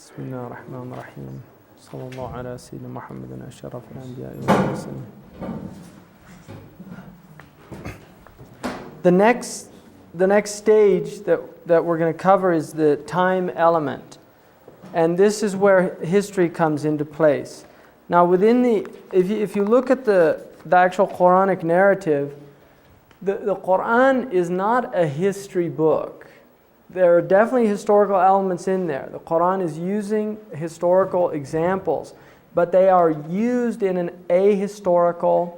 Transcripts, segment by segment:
بسم الله الرحمن الرحيم صلى الله على سيدنا محمد أشرف الأنبياء والمرسلين. The next stage that we're going to cover is the time element. And this is where history comes into place. Now within if you look at the actual Quranic narrative, the Quran is not a history book. There are definitely historical elements in there. The Quran is using historical examples, but they are used in an ahistorical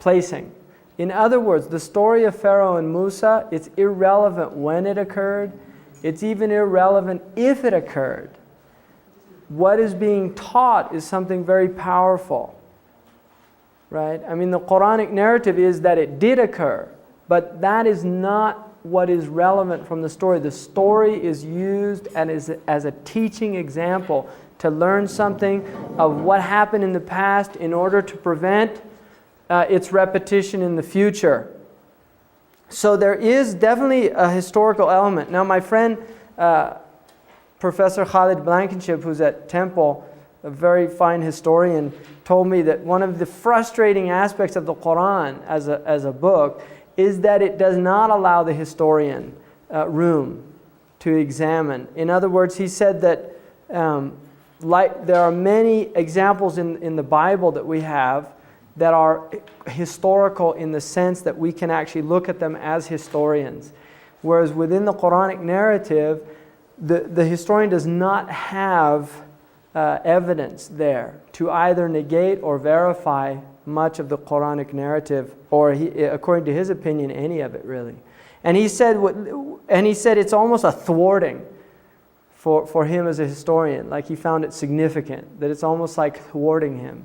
placing. In other words, the story of Pharaoh and Musa, it's irrelevant when it occurred. It's even irrelevant if it occurred. What is being taught is something very powerful. Right? I mean, the Quranic narrative is that it did occur, but that is not what is relevant from the story. The story is used as a teaching example to learn something of what happened in the past in order to prevent its repetition in the future. So there is definitely a historical element. Now my friend Professor Khalid Blankenship, who's at Temple, a very fine historian, told me that one of the frustrating aspects of the Quran as a book is that it does not allow the historian room to examine. In other words, he said that there are many examples in the Bible that we have that are historical in the sense that we can actually look at them as historians. Whereas within the Quranic narrative, the historian does not have evidence there to either negate or verify much of the Quranic narrative, or according to his opinion, any of it really. And he said it's almost a thwarting for him as a historian. Like he found it significant that it's almost like thwarting him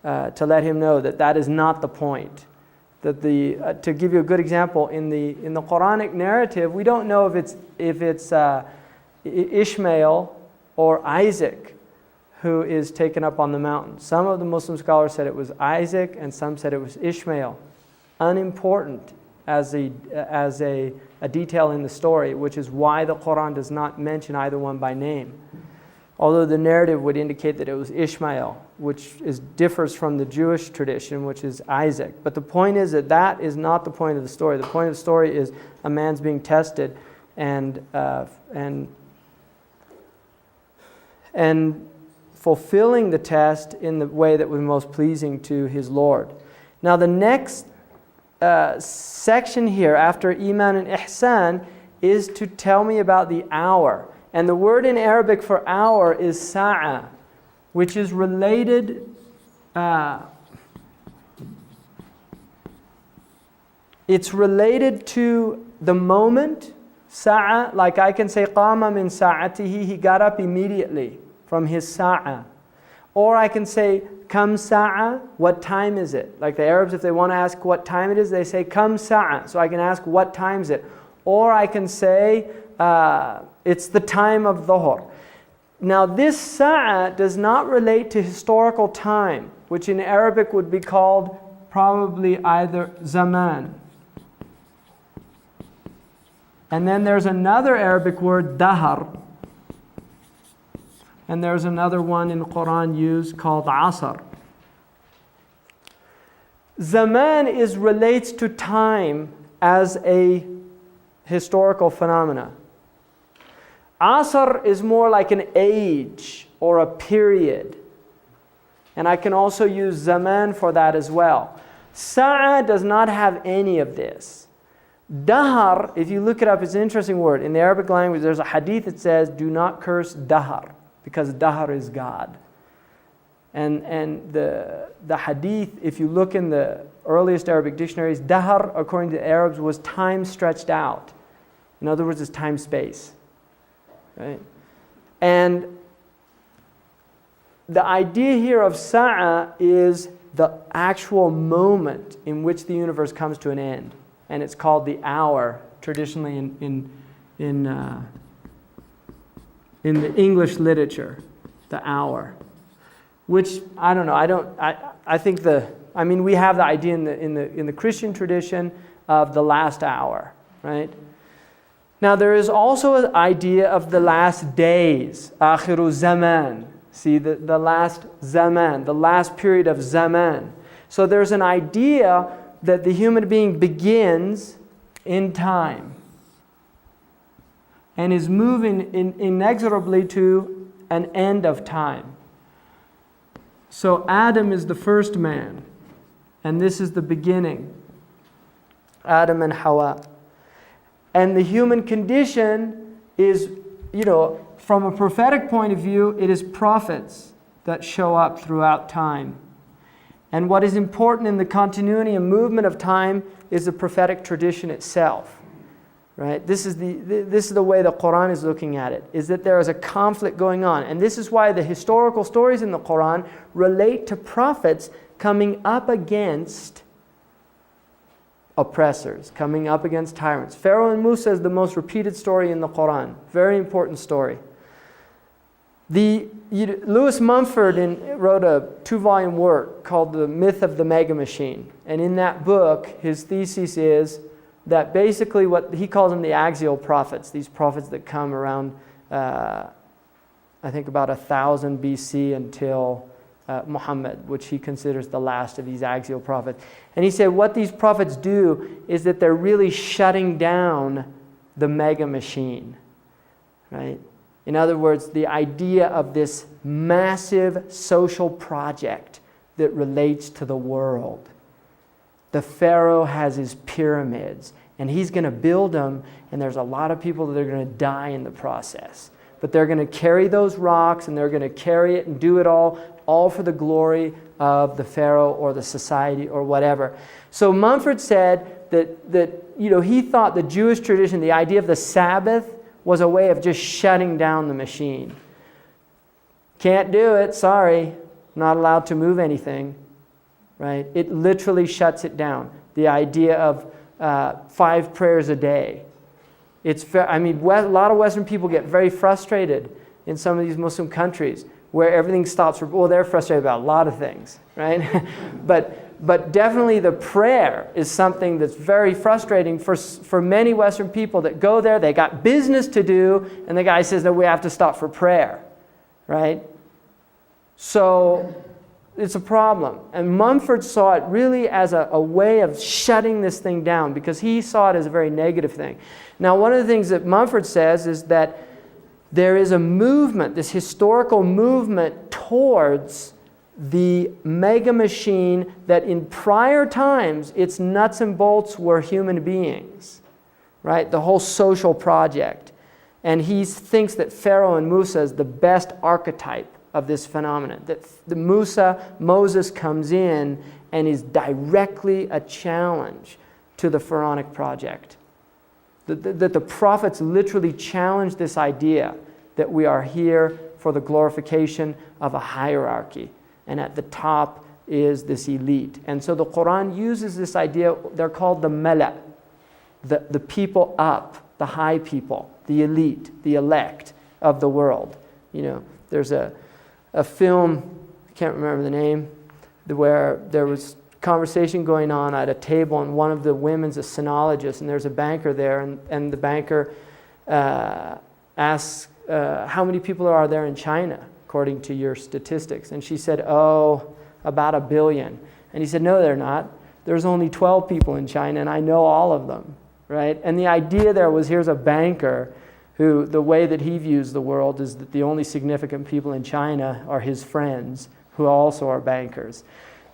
to let him know that is not the point. That to give you a good example, in the Quranic narrative, we don't know if it's Ishmael or Isaac who is taken up on the mountain. Some of the Muslim scholars said it was Isaac, and some said it was Ishmael. Unimportant as a detail in the story, which is why the Quran does not mention either one by name. Although the narrative would indicate that it was Ishmael, which differs from the Jewish tradition, which is Isaac. But the point is that is not the point of the story. The point of the story is a man's being tested and fulfilling the test in the way that was most pleasing to his Lord. Now the next section here after Iman and Ihsan is to tell me about the hour. And the word in Arabic for hour is sa'a, which is related it's related to the moment. Sa'a, like I can say qama min sa'atihi, he got up immediately from his sa'a. Or I can say kam sa'a, what time is it? Like the Arabs, if they want to ask what time it is, they say kam sa'a. So I can ask what time is it? Or I can say it's the time of dhuhr. Now this sa'a does not relate to historical time, which in Arabic would be called probably either zaman. And then there's another Arabic word, dahar. And there's another one in the Quran used called asr. Zaman relates to time as a historical phenomena. Asr is more like an age or a period. And I can also use zaman for that as well. Sa'a does not have any of this. Dahar, if you look it up, it's an interesting word. In the Arabic language, there's a hadith that says, do not curse dahar, because dahar is God. And the hadith, if you look in the earliest Arabic dictionaries, dahar, according to the Arabs, was time stretched out. In other words, it's time-space. Right? And the idea here of sa'a is the actual moment in which the universe comes to an end. And it's called the hour, traditionally in the English literature, the hour. Which, I don't know, I think we have the idea in the Christian tradition of the last hour, right? Now there is also an idea of the last days, akhiru zaman. See, the last zaman, the last period of zaman. So there's an idea that the human being begins in time and is moving inexorably to an end of time. So Adam is the first man, and this is the beginning. Adam and Hawa. And the human condition is, from a prophetic point of view, it is prophets that show up throughout time. And what is important in the continuity and movement of time is the prophetic tradition itself. Right? This is the way the Quran is looking at it, is that there is a conflict going on. And this is why the historical stories in the Quran relate to prophets coming up against oppressors, coming up against tyrants. Pharaoh and Musa is the most repeated story in the Quran. Very important story. Lewis Mumford wrote a 2-volume work called The Myth of the Mega Machine. And in that book, his thesis is that basically what he calls them the axial prophets, these prophets that come around, I think about 1000 BC until Muhammad, which he considers the last of these axial prophets. And he said what these prophets do is that they're really shutting down the mega machine, right? In other words, the idea of this massive social project that relates to the world. The Pharaoh has his pyramids, and he's going to build them, and there's a lot of people that are going to die in the process. But they're going to carry those rocks, and they're going to carry it and do it all for the glory of the Pharaoh or the society or whatever. So Mumford said that he thought the Jewish tradition, the idea of the Sabbath, was a way of just shutting down the machine. Can't do it, sorry, not allowed to move anything. Right? It literally shuts it down. The idea of 5 prayers a day. A lot of Western people get very frustrated in some of these Muslim countries where everything stops. They're frustrated about a lot of things, right? but definitely the prayer is something that's very frustrating for many Western people that go there. They got business to do, and the guy says that we have to stop for prayer, right? So it's a problem. And Mumford saw it really as a way of shutting this thing down because he saw it as a very negative thing. Now, one of the things that Mumford says is that there is a movement, this historical movement towards the mega machine that in prior times, its nuts and bolts were human beings, right? The whole social project. And he thinks that Pharaoh and Musa is the best archetype of this phenomenon, that Moses comes in and is directly a challenge to the pharaonic project. That the prophets literally challenge this idea that we are here for the glorification of a hierarchy, and at the top is this elite. And so the Quran uses this idea, they're called the mala, the people up, the high people, the elite, the elect of the world. There's a film, I can't remember the name, where there was conversation going on at a table, and one of the women's a sinologist, and there's a banker there, and the banker asks, how many people are there in China, according to your statistics? And she said, about 1 billion. And he said, no, they're not. There's only 12 people in China, and I know all of them, right? And the idea there was, here's a banker who, the way that he views the world is that the only significant people in China are his friends, who also are bankers.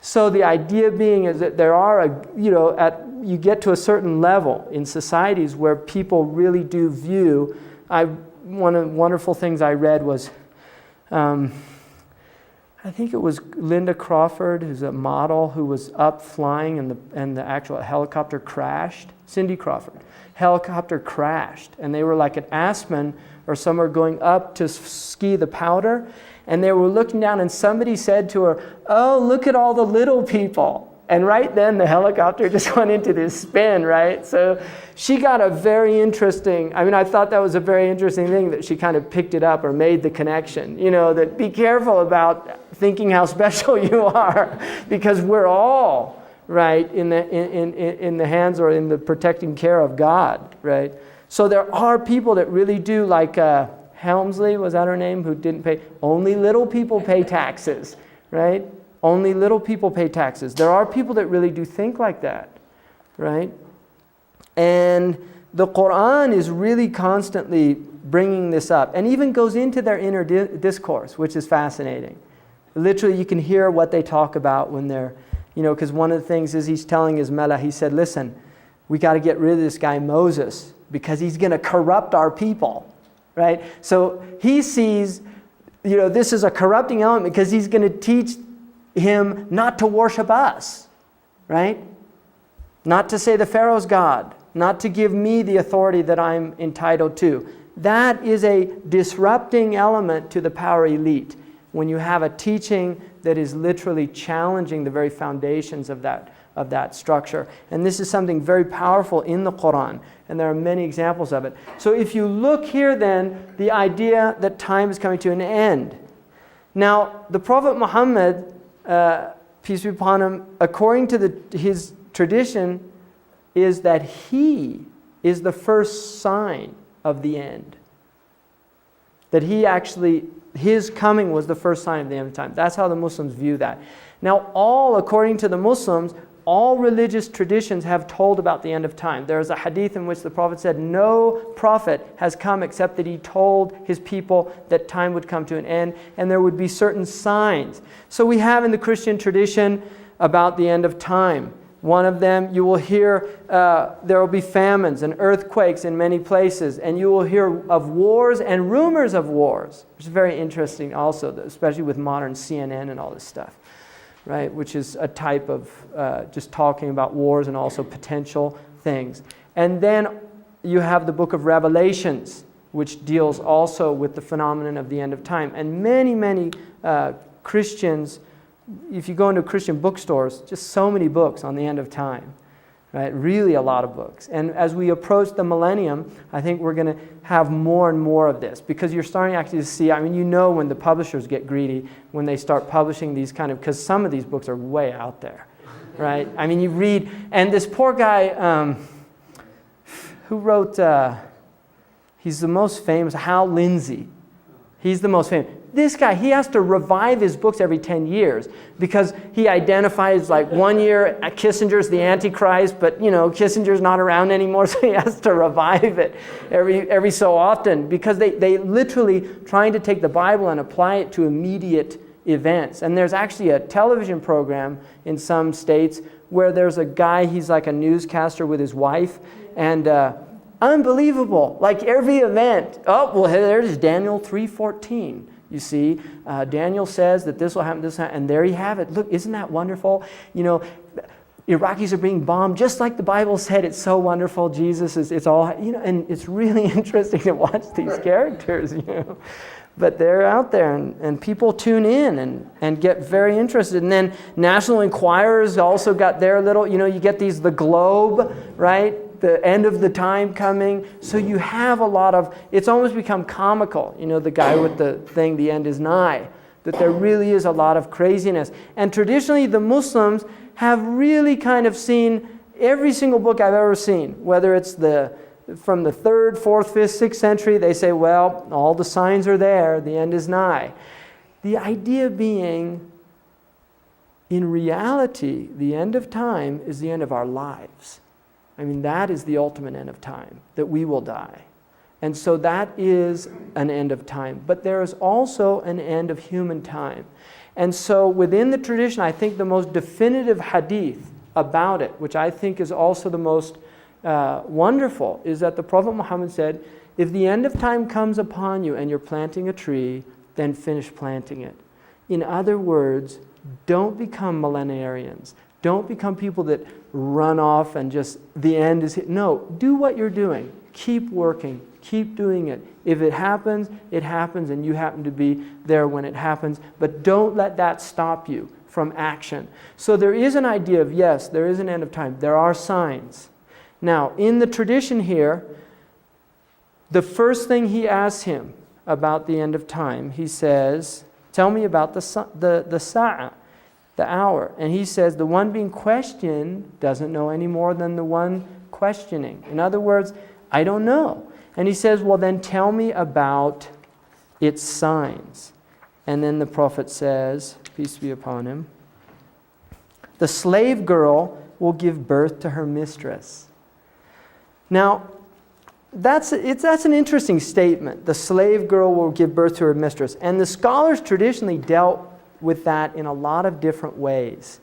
So the idea being is that there are, you get to a certain level in societies where people really do view. One of the wonderful things I read was, I think it was Linda Crawford, who's a model, who was up flying and the actual helicopter crashed. Cindy Crawford. Helicopter crashed, and they were like at Aspen or somewhere going up to ski the powder, and they were looking down, and somebody said to her, oh, look at all the little people. And right then the helicopter just went into this spin, right? So she got a very interesting, I thought that was a very interesting thing that she kind of picked it up or made the connection, that be careful about thinking how special you are, because we're all, right, in the hands or in the protecting care of God, right? So there are people that really do, like Helmsley, was that her name, who didn't pay. Only little people pay taxes, right? Only little people pay taxes. There are people that really do think like that, right? And the Quran is really constantly bringing this up, and even goes into their inner discourse, which is fascinating. Literally, you can hear what they talk about when they're, because one of the things is he's telling his Mela, he said, listen, we got to get rid of this guy Moses because he's going to corrupt our people, right? So he sees, this is a corrupting element because he's going to teach him not to worship us, right? Not to say the Pharaoh's God, not to give me the authority that I'm entitled to. That is a disrupting element to the power elite when you have a teaching that is literally challenging the very foundations of that structure. And this is something very powerful in the Quran, and there are many examples of it. So if you look here then, the idea that time is coming to an end. Now, the Prophet Muhammad, peace be upon him, according to his tradition, is that he is the first sign of the end. That his coming was the first sign of the end of time. That's how the Muslims view that. Now, according to the Muslims, all religious traditions have told about the end of time. There is a hadith in which the Prophet said, no prophet has come except that he told his people that time would come to an end and there would be certain signs. So we have in the Christian tradition about the end of time. One of them, you will hear there will be famines and earthquakes in many places, and you will hear of wars and rumors of wars, which is very interesting also, especially with modern CNN and all this stuff, right? Which is a type of just talking about wars and also potential things. And then you have the book of Revelations, which deals also with the phenomenon of the end of time. And many, many Christians, if you go into Christian bookstores, just so many books on the end of time, right? Really a lot of books. And as we approach the millennium, I think we're going to have more and more of this, because you're starting actually to see, when the publishers get greedy, when they start publishing these because some of these books are way out there, right? You read, and this poor guy who wrote, he's the most famous, Hal Lindsey. He's the most famous. This guy, he has to revive his books every 10 years because he identifies, like, 1 year Kissinger's the Antichrist, but Kissinger's not around anymore, so he has to revive it every so often, because they literally trying to take the Bible and apply it to immediate events. And there's actually a television program in some states where there's a guy, he's like a newscaster with his wife, and unbelievable, like every event. There's Daniel 3:14. You see, Daniel says that this will happen, and there you have it. Look, isn't that wonderful? Iraqis are being bombed just like the Bible said. It's so wonderful. Jesus it's all, and it's really interesting to watch these characters, But they're out there, and people tune in and get very interested. And then National Enquirer's also got their little, you get the Globe, right? The end of the time coming. So you have a lot of, it's almost become comical, the guy with the thing, the end is nigh, that there really is a lot of craziness. And traditionally the Muslims have really kind of seen every single book I've ever seen, whether it's from the 3rd, 4th, 5th, 6th century, they say, well, all the signs are there, the end is nigh. The idea being, in reality, the end of time is the end of our lives. That is the ultimate end of time, that we will die. And so that is an end of time. But there is also an end of human time. And so within the tradition, I think the most definitive hadith about it, which I think is also the most wonderful, is that the Prophet Muhammad said, if the end of time comes upon you and you're planting a tree, then finish planting it. In other words, don't become millenarians. Don't become people that run off and just the end is hit. No, do what you're doing. Keep working. Keep doing it. If it happens, and you happen to be there when it happens. But don't let that stop you from action. So there is an idea of, yes, there is an end of time. There are signs. Now, in the tradition here, the first thing he asks him about the end of time, he says, tell me about the sa'ah, the hour. And he says the one being questioned doesn't know any more than the one questioning. In other words, I don't know. And he says, well, then tell me about its signs. And then the Prophet says, peace be upon him, the slave girl will give birth to her mistress. Now, that's an interesting statement. The slave girl will give birth to her mistress. And the scholars traditionally dealt with that in a lot of different ways.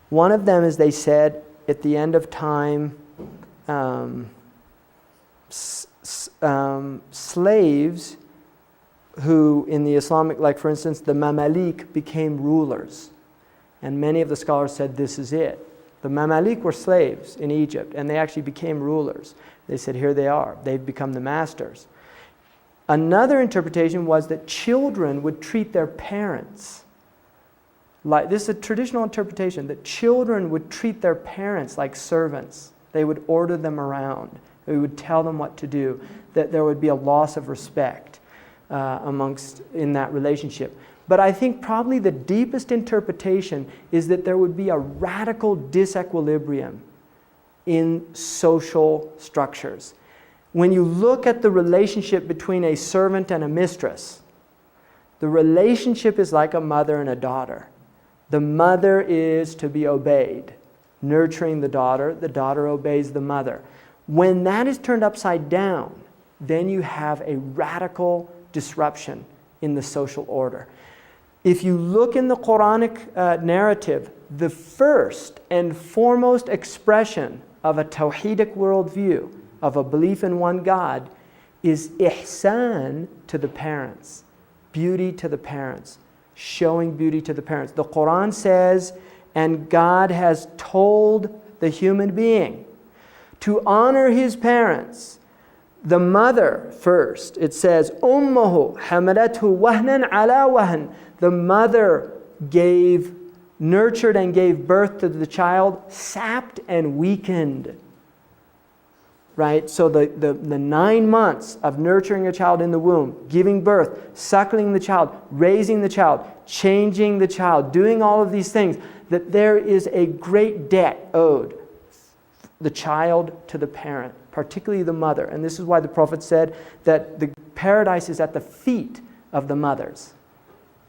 One of them is they said, at the end of time, slaves who in the Islamic, like for instance, the Mamalik became rulers. And many of the scholars said this is it. The Mamalik were slaves in Egypt, and they actually became rulers. They said, here they are. They've become the masters. Another interpretation was that children would treat their parents like, this is a traditional interpretation, that children would treat their parents like servants. They would order them around. They would tell them what to do. That there would be a loss of respect in that relationship. But I think probably the deepest interpretation is that there would be a radical disequilibrium in social structures. When you look at the relationship between a servant and a mistress, the relationship is like a mother and a daughter. The mother is to be obeyed, nurturing the daughter obeys the mother. When that is turned upside down, then you have a radical disruption in the social order. If you look in the Quranic narrative, the first and foremost expression of a tawhidic worldview, of a belief in one God, is ihsan to the parents, beauty to the parents, showing beauty to the parents. The Quran says, and God has told the human being to honor his parents. The mother first, it says, Ummuhu hamalathu wahnan ala wahn. The mother nurtured and gave birth to the child, sapped and weakened. Right? So the 9 months of nurturing a child in the womb, giving birth, suckling the child, raising the child, changing the child, doing all of these things, that there is a great debt owed, the child to the parent, particularly the mother. And this is why the Prophet said that the paradise is at the feet of the mothers.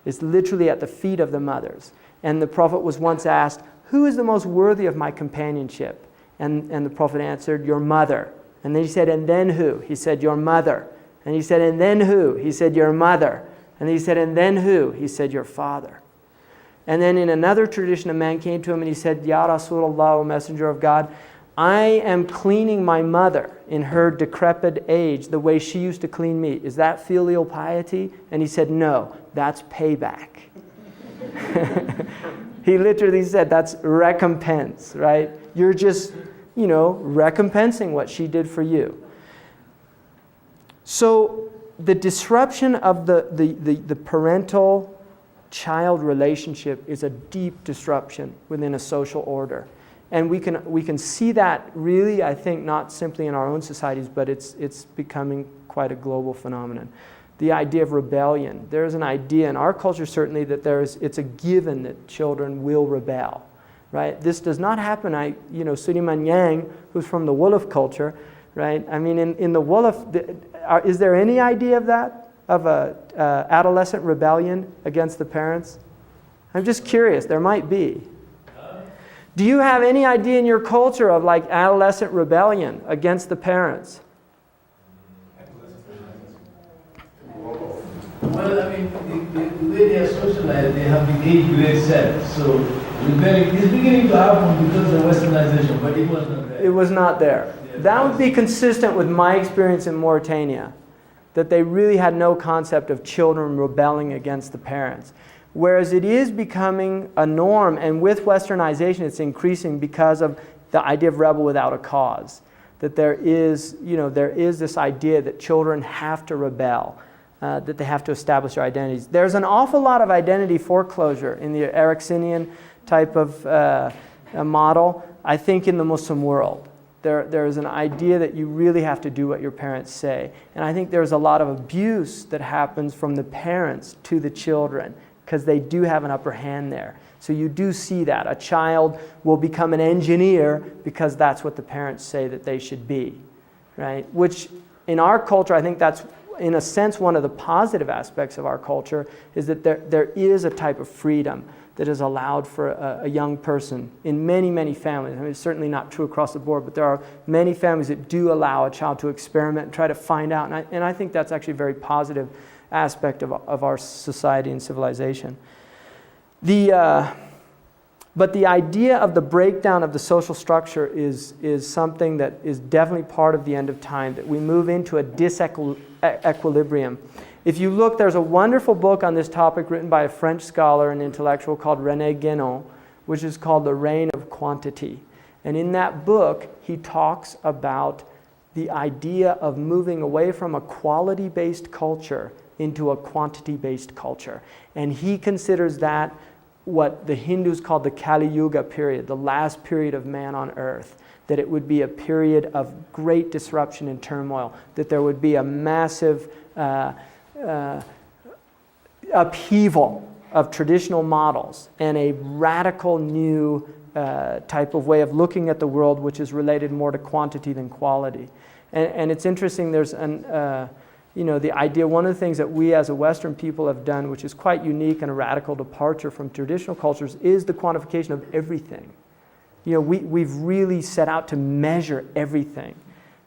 It's literally at the feet of the mothers. And the Prophet was once asked, who is the most worthy of my companionship? And the Prophet answered, your mother. And then he said, and then who? He said, your mother. And he said, and then who? He said, your mother. And he said, and then who? He said, your father. And then in another tradition, a man came to him and he said, Ya Rasulullah, O Messenger of God, I am cleaning my mother in her decrepit age the way she used to clean me. Is that filial piety? And he said, no, that's payback. He literally said that's recompense, right? You're just, recompensing what she did for you. So the disruption of the parental-child relationship is a deep disruption within a social order. And we can see that really, I think, not simply in our own societies, but it's becoming quite a global phenomenon. The idea of rebellion. There's an idea in our culture certainly that it's a given that children will rebel, right? This does not happen. Suleiman Yang, who's from the Wolof culture, right? I mean, in the Wolof, is there any idea of that, of a adolescent rebellion against the parents? I'm just curious. There might be. Do you have any idea in your culture of like adolescent rebellion against the parents? Well, I mean, the way they are socialized, they have the age grade set. So it's beginning to happen because of westernization, but it was not there. It was not there. Yeah, that would be consistent with my experience in Mauritania, that they really had no concept of children rebelling against the parents. Whereas it is becoming a norm, and with westernization it's increasing because of the idea of rebel without a cause. That there is this idea that children have to rebel, that they have to establish their identities. There's an awful lot of identity foreclosure in the Ericksonian type of model, I think, in the Muslim world. There is an idea that you really have to do what your parents say. And I think there's a lot of abuse that happens from the parents to the children, because they do have an upper hand there. So you do see that. A child will become an engineer because that's what the parents say that they should be. right? Which in our culture, I think that's, in a sense, one of the positive aspects of our culture is that there is a type of freedom that is allowed for a young person in many, many families. I mean, it's certainly not true across the board, but there are many families that do allow a child to experiment and try to find out. And I think that's actually a very positive aspect of our society and civilization. But the idea of the breakdown of the social structure is something that is definitely part of the end of time, that we move into a disequilibrium. If you look, there's a wonderful book on this topic written by a French scholar and intellectual called René Guénon, which is called The Reign of Quantity. And in that book, he talks about the idea of moving away from a quality-based culture into a quantity-based culture. And he considers that what the Hindus call the Kali Yuga period, the last period of man on earth, that it would be a period of great disruption and turmoil, that there would be a massive upheaval of traditional models and a radical new type of way of looking at the world, which is related more to quantity than quality. And it's interesting, there's the idea, one of the things that we as a Western people have done, which is quite unique and a radical departure from traditional cultures, is the quantification of everything. We've really set out to measure everything.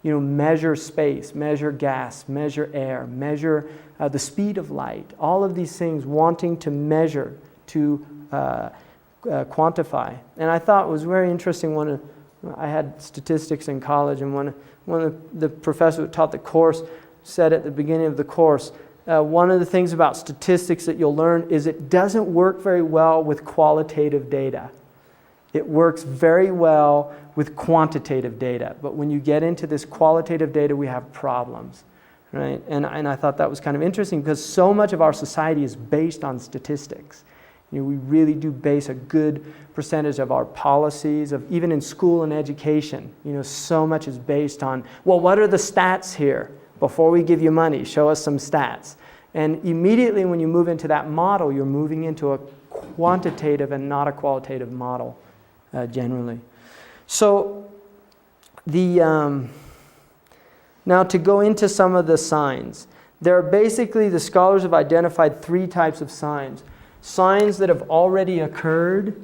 Measure space, measure gas, measure air, measure the speed of light. All of these things wanting to measure, to quantify. And I thought it was very interesting. I had statistics in college, and one of the professors who taught the course said at the beginning of the course, one of the things about statistics that you'll learn is it doesn't work very well with qualitative data. It works very well with quantitative data. But when you get into this qualitative data, we have problems, right? And I thought that was kind of interesting because so much of our society is based on statistics. We really do base a good percentage of our policies, of even in school and education. So much is based on, well, what are the stats here? Before we give you money, show us some stats. And immediately when you move into that model, you're moving into a quantitative and not a qualitative model, generally. So now to go into some of the signs. There are basically, the scholars have identified 3 types of signs. Signs that have already occurred,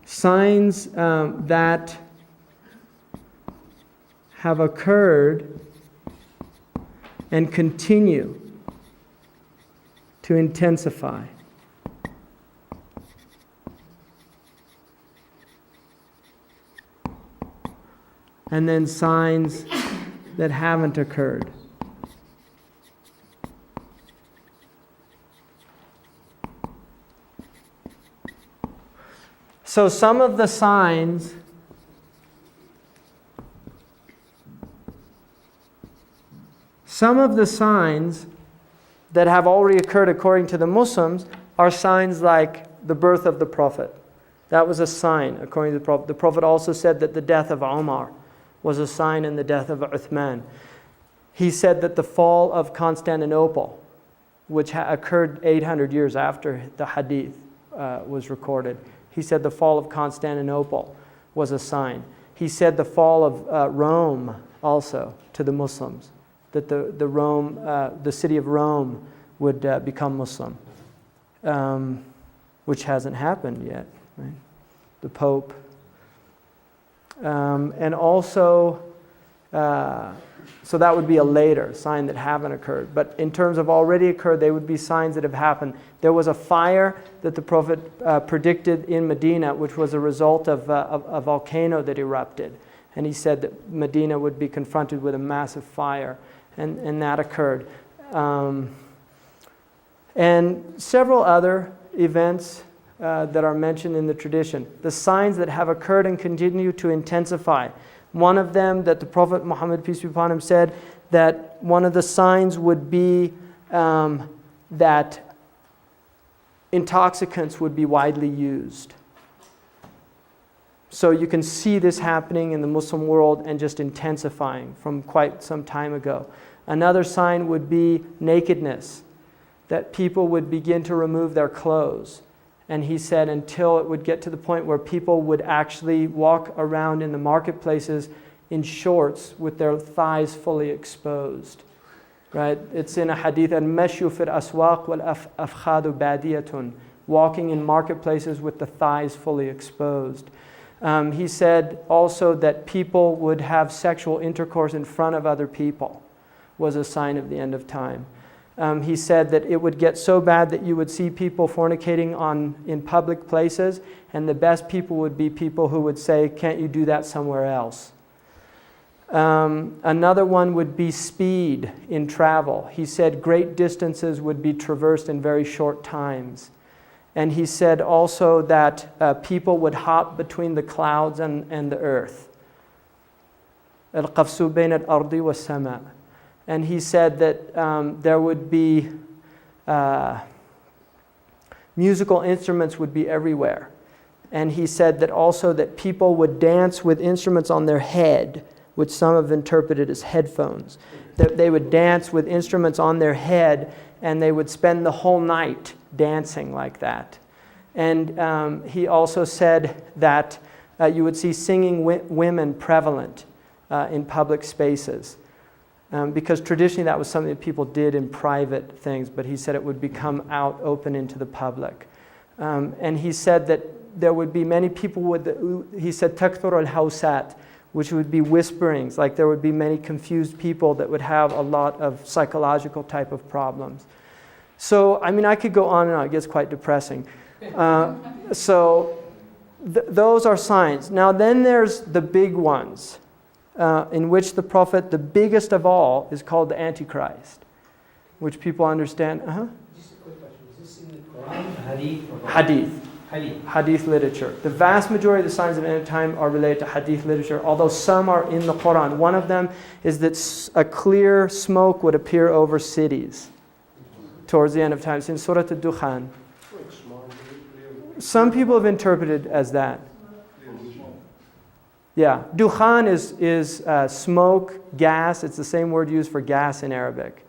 signs that have occurred and continue to intensify. And then signs that haven't occurred. So some of the signs that have already occurred according to the Muslims are signs like the birth of the Prophet. That was a sign according to the Prophet. The Prophet also said that the death of Umar was a sign, and the death of Uthman. He said that the fall of Constantinople, which occurred 800 years after the hadith was recorded, he said the fall of Constantinople was a sign. He said the fall of Rome also to the Muslims, that the city of Rome would become Muslim, which hasn't happened yet, right? The Pope. And also, so that would be a later sign that haven't occurred. But in terms of already occurred, they would be signs that have happened. There was a fire that the Prophet predicted in Medina, which was a result of a volcano that erupted. And he said that Medina would be confronted with a massive fire. And that occurred. And several other events that are mentioned in the tradition. The signs that have occurred and continue to intensify. One of them that the Prophet Muhammad, peace be upon him, said that one of the signs would be that intoxicants would be widely used. So you can see this happening in the Muslim world and just intensifying from quite some time ago. Another sign would be nakedness, that people would begin to remove their clothes. And he said until it would get to the point where people would actually walk around in the marketplaces in shorts with their thighs fully exposed. Right? It's in a hadith, al-mashyu fil aswaq wal afkhadu badiyatun, walking in marketplaces with the thighs fully exposed. He said also that people would have sexual intercourse in front of other people was a sign of the end of time. He said that it would get so bad that you would see people fornicating in public places, and the best people would be people who would say, "Can't you do that somewhere else?" Another one would be speed in travel. He said great distances would be traversed in very short times. And he said also that people would hop between the clouds and the earth. Al-qafsu bayn al-ardi wa sama. And he said that there would be musical instruments would be everywhere. And he said that also that people would dance with instruments on their head, which some have interpreted as headphones. That they would dance with instruments on their head, and they would spend the whole night dancing like that. And he also said that you would see singing women prevalent in public spaces. Because traditionally that was something that people did in private things, but he said it would become out open into the public. And he said that there would be many people he said takthur al-hawsat, which would be whisperings, like there would be many confused people that would have a lot of psychological type of problems. So, I mean, I could go on and on, it gets quite depressing. Those are signs. Now then there's the big ones. In which the prophet, the biggest of all, is called the Antichrist, which people understand. Just a quick question. Is this in the Quran, Hadith? Or Hadith literature. The vast majority of the signs of the end of time are related to Hadith literature, although some are in the Quran. One of them is that a clear smoke would appear over cities towards the end of time. It's in Surah Al-Dukhan. Some people have interpreted as that. Yeah, dukhan is smoke, gas. It's the same word used for gas in Arabic.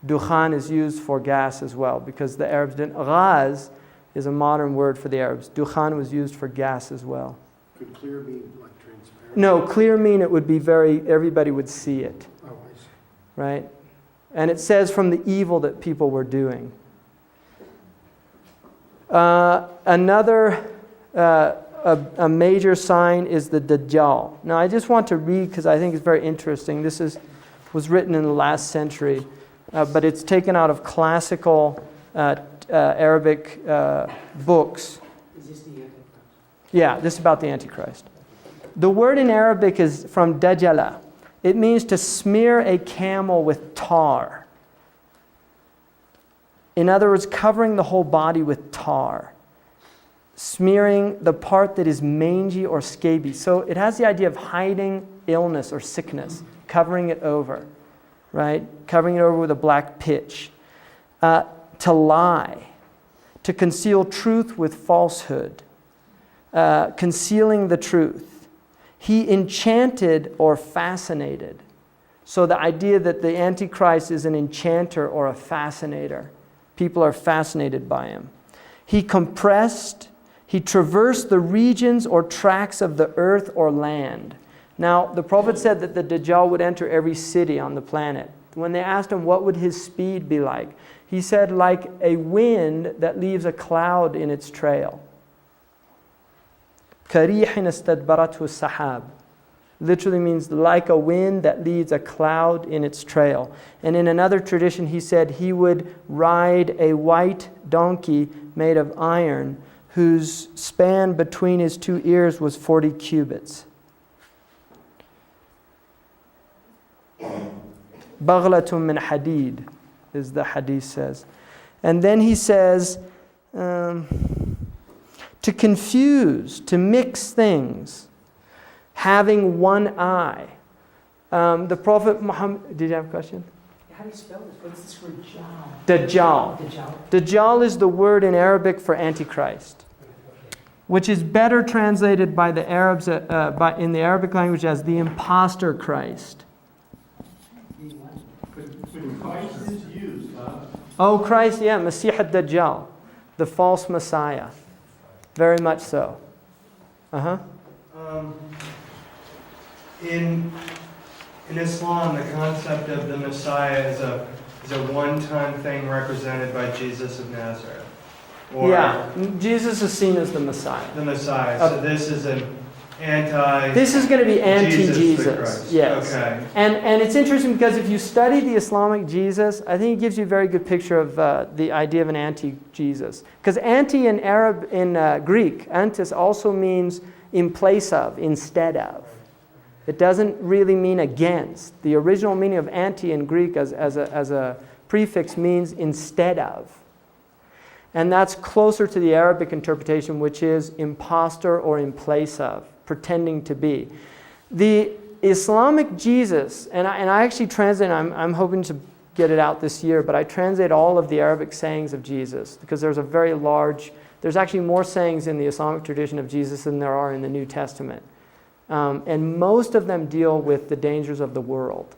Dukhan is used for gas as well because the Arabs didn't. Ghaz is a modern word for the Arabs. Dukhan was used for gas as well. Could clear mean like transparent? No, clear mean it would be everybody would see it. Oh, I see. Right? And it says from the evil that people were doing. Another a major sign is the Dajjal. Now I just want to read because I think it's very interesting. This was written in the last century, but it's taken out of classical Arabic books. Is this the Antichrist? Yeah, this is about the Antichrist. The word in Arabic is from Dajjala. It means to smear a camel with tar. In other words, covering the whole body with tar. Smearing the part that is mangy or scabies. So it has the idea of hiding illness or sickness, covering it over, right? Covering it over with a black pitch. To lie, to conceal truth with falsehood, concealing the truth. He enchanted or fascinated. So the idea that the Antichrist is an enchanter or a fascinator. People are fascinated by him. He compressed. He traversed the regions or tracts of the earth or land. Now, the Prophet said that the Dajjal would enter every city on the planet. When they asked him what would his speed be like, he said like a wind that leaves a cloud in its trail. كَرِيحٍ اسْتَدْبَرَتْهُ السَّحَابِ literally means like a wind that leaves a cloud in its trail. And in another tradition, he said he would ride a white donkey made of iron, whose span between his two ears was 40 cubits. Baghlatun min hadid, is the hadith says. And then he says, to confuse, to mix things, having one eye. The Prophet Muhammad, did you have a question? How do you spell this? What's this word? Dajjal. Dajjal is the word in Arabic for Antichrist, which is better translated by the Arabs in the Arabic language as the imposter Christ. Oh, Christ, yeah, Masih ad-Dajjal, the false Messiah. Very much so. Uh-huh. In Islam, the concept of the Messiah is a one-time thing represented by Jesus of Nazareth. Or Yeah, Jesus is seen as the Messiah. the Messiah. So this is an anti. This is going to be anti-Jesus. the Christ. Yes. Okay. And it's interesting because if you study the Islamic Jesus, I think it gives you a very good picture of the idea of an anti-Jesus. Because anti in Greek, antis also means in place of, instead of. It doesn't really mean against. The original meaning of anti in Greek as a prefix means instead of. And that's closer to the Arabic interpretation, which is imposter or in place of, pretending to be. The Islamic Jesus, and I actually translate, I'm hoping to get it out this year, but I translate all of the Arabic sayings of Jesus because there's actually more sayings in the Islamic tradition of Jesus than there are in the New Testament. And most of them deal with the dangers of the world,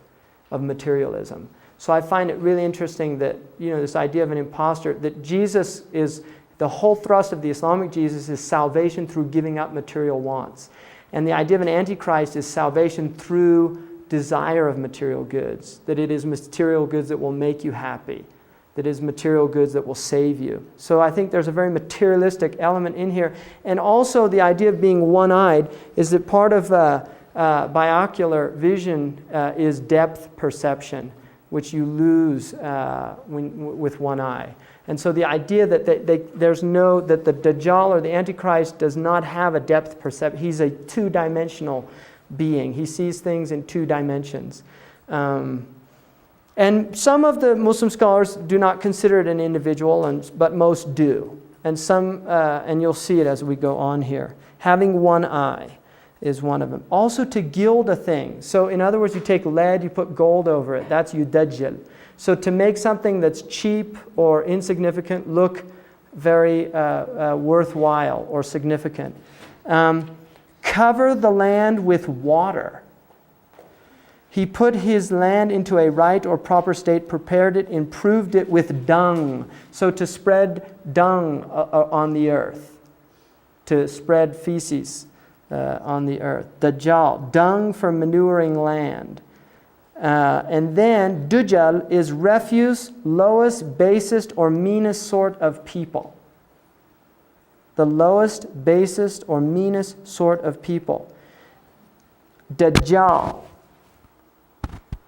of materialism. So I find it really interesting that, this idea of an imposter, that Jesus is, the whole thrust of the Islamic Jesus is salvation through giving up material wants. And the idea of an antichrist is salvation through desire of material goods, that it is material goods that will make you happy, that is material goods that will save you. So I think there's a very materialistic element in here. And also the idea of being one-eyed is that part of binocular vision is depth perception, which you lose with one eye. And so the idea that that the Dajjal or the Antichrist does not have a depth perception. He's a two-dimensional being. He sees things in two dimensions. And some of the Muslim scholars do not consider it an individual, but most do. And and you'll see it as we go on here. Having one eye is one of them. Also to gild a thing. So in other words, you take lead, you put gold over it. That's yudajjal. So to make something that's cheap or insignificant look very worthwhile or significant. Cover the land with water. He put his land into a right or proper state, prepared it, improved it with dung. So to spread dung on the earth. To spread feces on the earth. Dajjal, dung for manuring land. And then Dujjal is refuse, lowest, basest, or meanest sort of people. The lowest, basest, or meanest sort of people. Dajjal,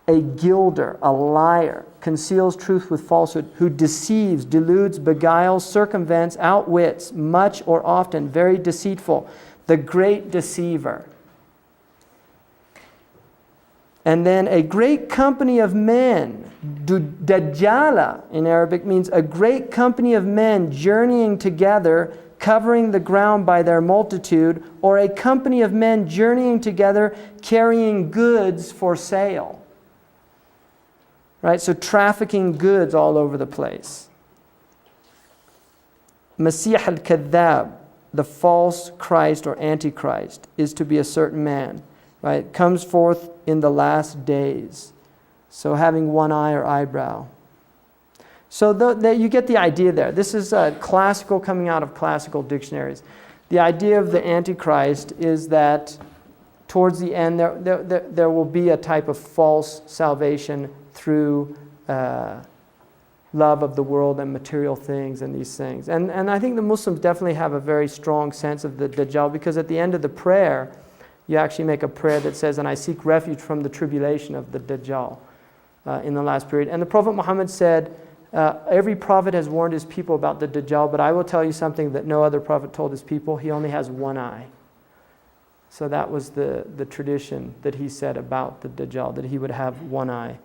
a gilder, a liar, conceals truth with falsehood, who deceives, deludes, beguiles, circumvents, outwits, much or often, very deceitful. The great deceiver. And then a great company of men. Dajjala in Arabic means a great company of men journeying together, covering the ground by their multitude, or a company of men journeying together, carrying goods for sale. Right? So trafficking goods all over the place. Masih al-Kadhab, the false Christ or Antichrist, is to be a certain man. Right? Comes forth in the last days. So having one eye or eyebrow. So you get the idea there. This is classical, coming out of classical dictionaries. The idea of the Antichrist is that towards the end there will be a type of false salvation through love of the world and material things and these things. And I think the Muslims definitely have a very strong sense of the Dajjal, because at the end of the prayer, you actually make a prayer that says, and I seek refuge from the tribulation of the Dajjal in the last period. And the Prophet Muhammad said, every prophet has warned his people about the Dajjal, but I will tell you something that no other prophet told his people. He only has one eye. So that was the tradition that he said about the Dajjal, that he would have one eye.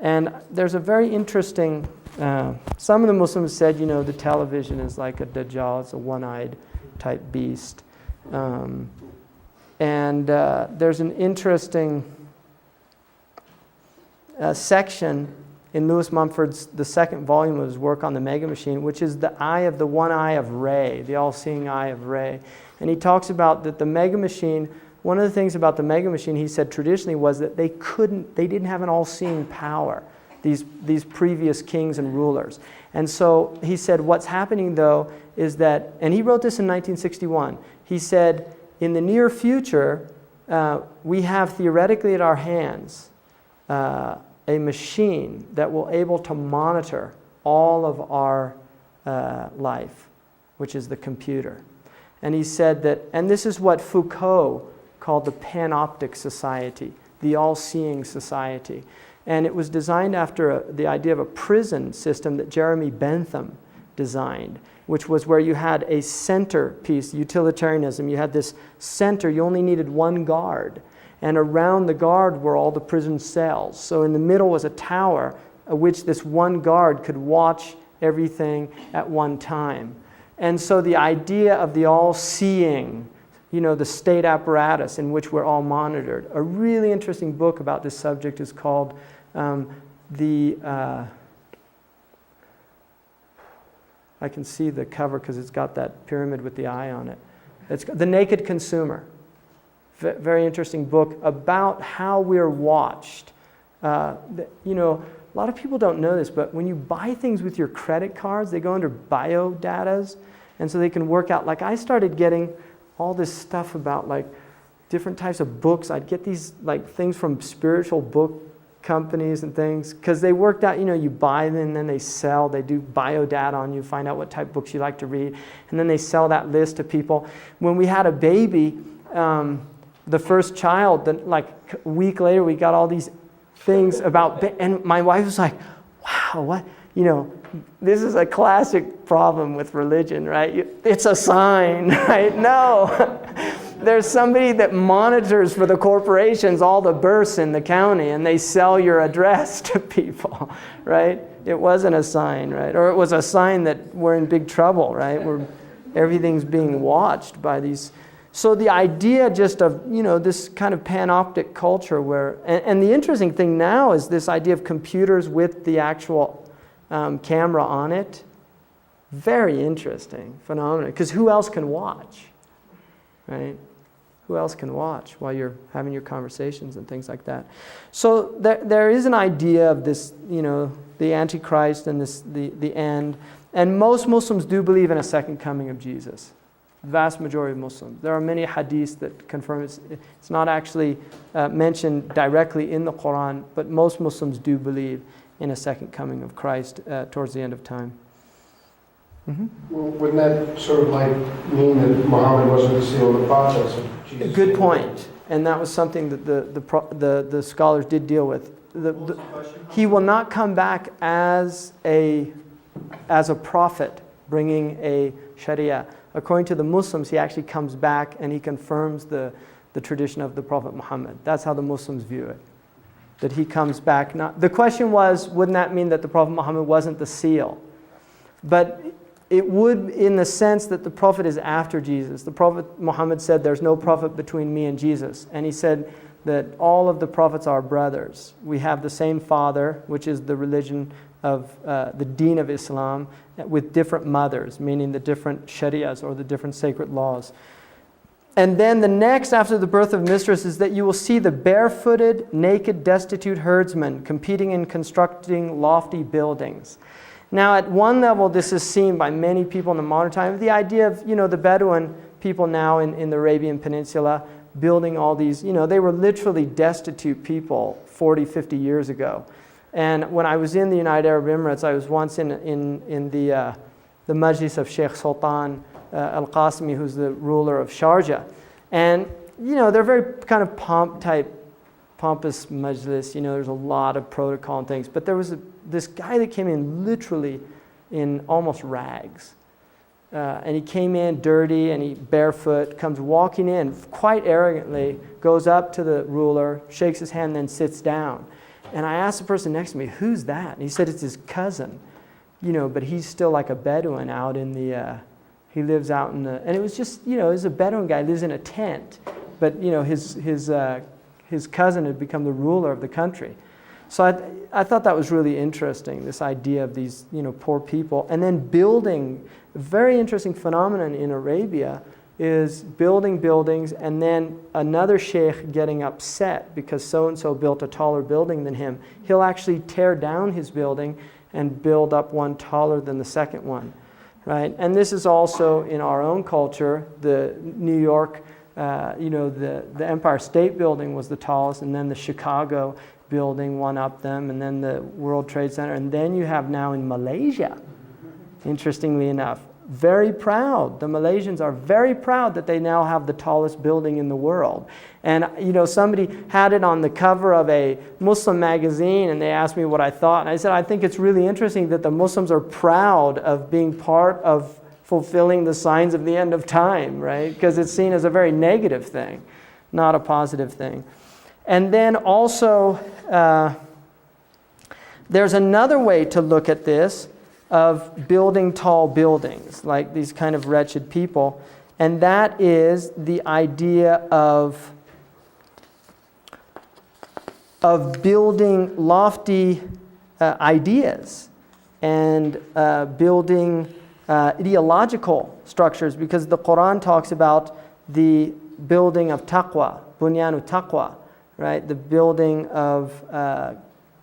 And there's a very interesting, some of the Muslims said, the television is like a Dajjal, it's a one-eyed type beast. And there's an interesting section in Lewis Mumford's, the second volume of his work on the Mega Machine, which is the one eye of Re, the all-seeing eye of Re. And he talks about that the Mega Machine, one of the things about the Mega Machine, he said traditionally, was that they didn't have an all-seeing power. these previous kings and rulers. And so he said, what's happening though is that, and he wrote this in 1961, he said, in the near future, we have theoretically at our hands a machine that will able to monitor all of our life, which is the computer. And he said that, and this is what Foucault called the panoptic society, the all-seeing society. And it was designed after the idea of a prison system that Jeremy Bentham designed, which was where you had a centerpiece, utilitarianism. You had this center, you only needed one guard. And around the guard were all the prison cells. So in the middle was a tower of which this one guard could watch everything at one time. And so the idea of the all-seeing, the state apparatus in which we're all monitored. A really interesting book about this subject is called I can see the cover because it's got that pyramid with the eye on it. It's The Naked Consumer. Very interesting book about how we're watched. A lot of people don't know this, but when you buy things with your credit cards, they go under biodatas, and so they can work out. Like I started getting all this stuff about like different types of books. I'd get these like things from spiritual book companies and things because they worked out, you buy them and then they sell. They do biodata on you, find out what type of books you like to read, and then they sell that list to people. When we had a baby, the first child, then like a week later, we got all these things about, and my wife was like, wow, what, this is a classic problem with religion, right? It's a sign, right? No. There's somebody that monitors for the corporations all the births in the county, and they sell your address to people, right? It wasn't a sign, right? Or it was a sign that we're in big trouble, right? Where everything's being watched by these. So the idea just of, this kind of panoptic culture where, and the interesting thing now is this idea of computers with the actual camera on it. Very interesting phenomenon, because who else can watch, right? Who else can watch while you're having your conversations and things like that? So there is an idea of this, the Antichrist and the end. And most Muslims do believe in a second coming of Jesus. Vast majority of Muslims. There are many hadiths that confirm it's not actually mentioned directly in the Quran, but most Muslims do believe in a second coming of Christ towards the end of time. Mm-hmm. Well, wouldn't that sort of like mean that Muhammad wasn't the seal of the process of Jesus? Good point. And that was something that the scholars did deal with. He will not come back as a prophet bringing a Sharia. According to the Muslims, he actually comes back and he confirms the tradition of the Prophet Muhammad. That's how the Muslims view it. That he comes back. The question was, wouldn't that mean that the Prophet Muhammad wasn't the seal? But it would, in the sense that the Prophet is after Jesus. The Prophet Muhammad said, there's no prophet between me and Jesus. And he said that all of the prophets are brothers. We have the same father, which is the religion of the deen of Islam, with different mothers, meaning the different sharias or the different sacred laws. And then the next after the birth of mistress is that you will see the barefooted, naked, destitute herdsmen competing in constructing lofty buildings. Now, at one level, this is seen by many people in the modern time. The idea of, the Bedouin people now in the Arabian Peninsula building all these, they were literally destitute people 40, 50 years ago. And when I was in the United Arab Emirates, I was once in the Majlis of Sheikh Sultan Al-Qasimi, who's the ruler of Sharjah. And, they're very kind of pompous majlis, there's a lot of protocol and things. But there was this guy that came in literally in almost rags. And he came in dirty and he barefoot, comes walking in quite arrogantly, goes up to the ruler, shakes his hand, then sits down. And I asked the person next to me, who's that? And he said it's his cousin, but he's still like a Bedouin out in the, he lives out in the, and it was just, he's a Bedouin guy, lives in a tent. But, his cousin had become the ruler of the country. So I thought that was really interesting, this idea of these, poor people. And then building, a very interesting phenomenon in Arabia, is building buildings and then another sheikh getting upset because so-and-so built a taller building than him. He'll actually tear down his building and build up one taller than the second one, right? And this is also in our own culture. The New York, the Empire State Building was the tallest, and then the Chicago building one up them, and then the World Trade Center. And then you have now in Malaysia, interestingly enough, very proud. The Malaysians are very proud that they now have the tallest building in the world. And somebody had it on the cover of a Muslim magazine, and they asked me what I thought. And I said, I think it's really interesting that the Muslims are proud of being part of fulfilling the signs of the end of time, right? Because it's seen as a very negative thing, not a positive thing. And then also, there's another way to look at this, of building tall buildings, like these kind of wretched people. And that is the idea of building lofty ideas and building ideological structures, because the Quran talks about the building of taqwa, bunyanu taqwa, right? The building of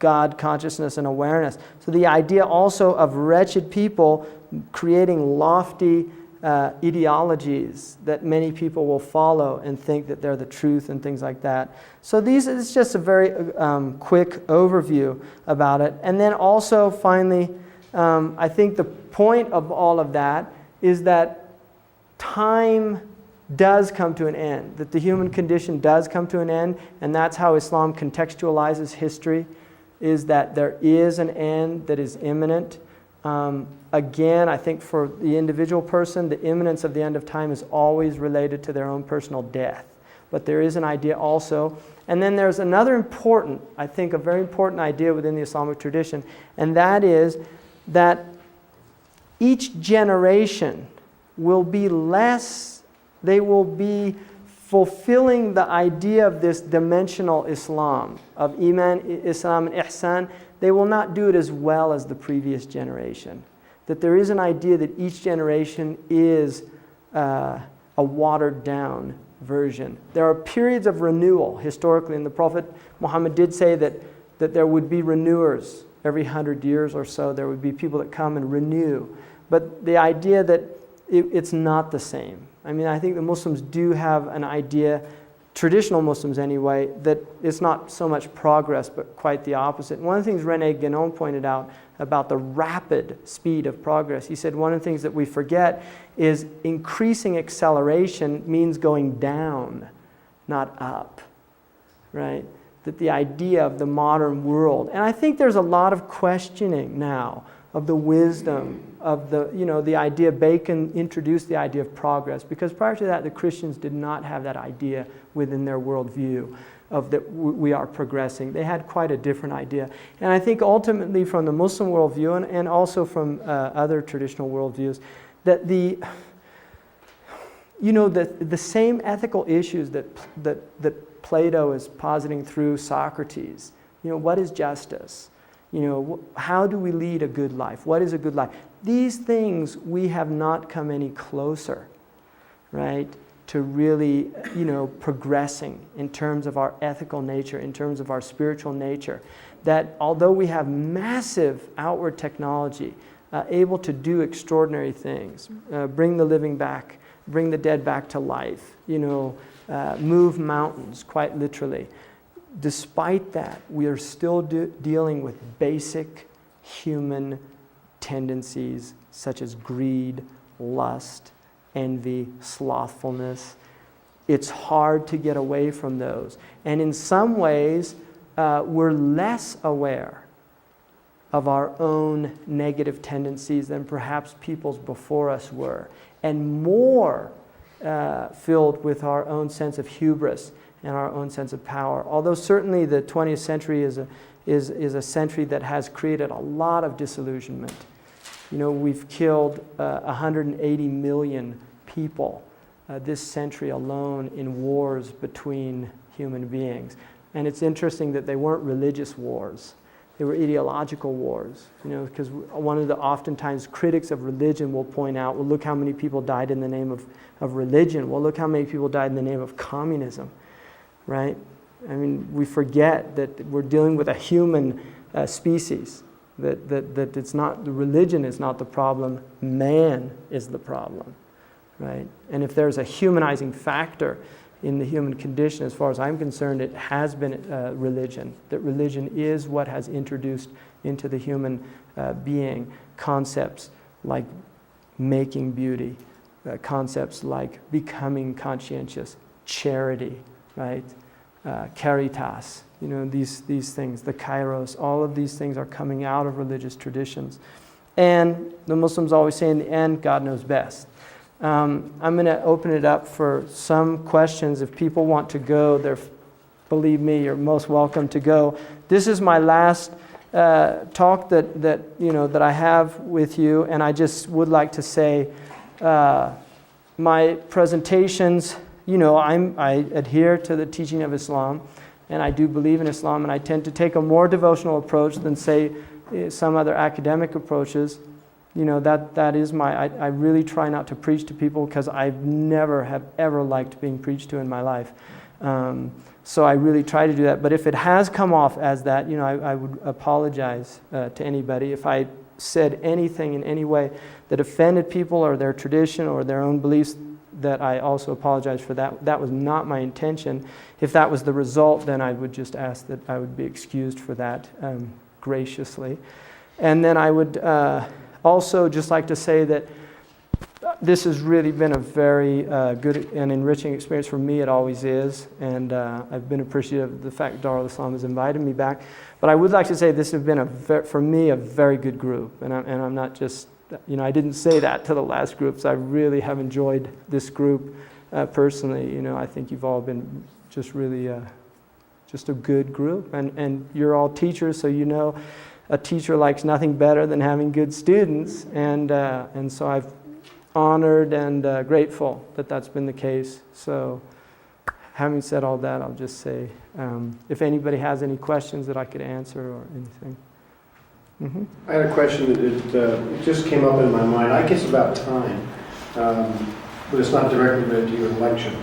God consciousness and awareness. So the idea also of wretched people creating lofty ideologies that many people will follow and think that they're the truth and things like that. So it's just a very quick overview about it. And then also finally, I think the point of all of that is that time does come to an end, that the human condition does come to an end, and that's how Islam contextualizes history, is that there is an end that is imminent. Again, I think for the individual person, the imminence of the end of time is always related to their own personal death. But there is an idea also. And then there's another important, I think a very important idea within the Islamic tradition, and that is that each generation will be they will be fulfilling the idea of this dimensional Islam, of Iman, Islam, and Ihsan. They will not do it as well as the previous generation. That there is an idea that each generation is a watered down version. There are periods of renewal historically, and the Prophet Muhammad did say that there would be renewers every 100 years or so. There would be people that come and renew. But the idea that it's not the same. I mean, I think the Muslims do have an idea, traditional Muslims anyway, that it's not so much progress, but quite the opposite. And one of the things René Guénon pointed out about the rapid speed of progress, he said one of the things that we forget is increasing acceleration means going down, not up, right? That the idea of the modern world, and I think there's a lot of questioning now of the wisdom of the idea. Bacon introduced the idea of progress, because prior to that the Christians did not have that idea within their worldview of that we are progressing. They had quite a different idea. And I think ultimately from the Muslim worldview and also from other traditional worldviews, that the same ethical issues that Plato is positing through Socrates, what is justice? How do we lead a good life? What is a good life? These things we have not come any closer, right, to really, progressing in terms of our ethical nature, in terms of our spiritual nature. That although we have massive outward technology, able to do extraordinary things, bring the living back, bring the dead back to life, move mountains, quite literally. Despite that, we are still dealing with basic human tendencies such as greed, lust, envy, slothfulness. It's hard to get away from those. And in some ways, we're less aware of our own negative tendencies than perhaps peoples before us were, and more filled with our own sense of hubris and our own sense of power. Although certainly the 20th century is a century that has created a lot of disillusionment. We've killed 180 million people this century alone in wars between human beings. And it's interesting that they weren't religious wars. They were ideological wars, because one of the oftentimes critics of religion will point out, well, look how many people died in the name of religion. Well, look how many people died in the name of communism, right? I mean, we forget that we're dealing with a human species, that it's not, the religion is not the problem, man is the problem, right? And if there's a humanizing factor in the human condition, as far as I'm concerned, it has been religion. That religion is what has introduced into the human being concepts like making beauty, concepts like becoming conscientious, charity, right? Caritas, these things, the kairos, all of these things are coming out of religious traditions. And the Muslims always say in the end, God knows best. I'm going to open it up for some questions. If people want to go, believe me, you're most welcome to go. This is my last talk that I have with you, and I just would like to say, my presentations, I adhere to the teaching of Islam, and I do believe in Islam, and I tend to take a more devotional approach than, say, some other academic approaches. That is I really try not to preach to people because I never have ever liked being preached to in my life. So I really try to do that. But if it has come off as that, I would apologize to anybody. If I said anything in any way that offended people or their tradition or their own beliefs, that I also apologize for that. That was not my intention. If that was the result, then I would just ask that I would be excused for that graciously. And then I would also just like to say that this has really been a very good and enriching experience for me. It always is. And I've been appreciative of the fact Darul Islam has invited me back. But I would like to say this has been, for me, a very good group. And I'm not just, I didn't say that to the last groups. I really have enjoyed this group personally. I think you've all been just really just a good group. And you're all teachers, so a teacher likes nothing better than having good students. And so I've honored and grateful that that's been the case. So having said all that, I'll just say, if anybody has any questions that I could answer or anything. Mm-hmm. I had a question that just came up in my mind. I guess about time, but it's not directly related to your election.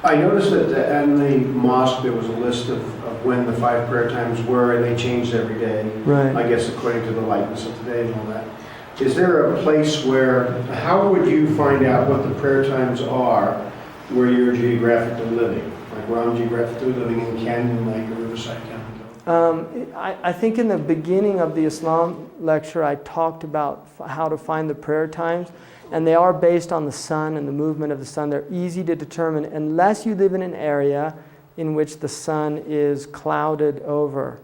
I noticed that in the mosque there was a list of when the 5 prayer times were, and they changed every day. Right. I guess according to the likeness of today and all that. Is there a place how would you find out what the prayer times are where you're geographically living? Like where I'm geographically living in Canyon Lake or Riverside County? I think in the beginning of the Islam lecture I talked about how to find the prayer times, and they are based on the sun and the movement of the sun. They're easy to determine unless you live in an area in which the sun is clouded over,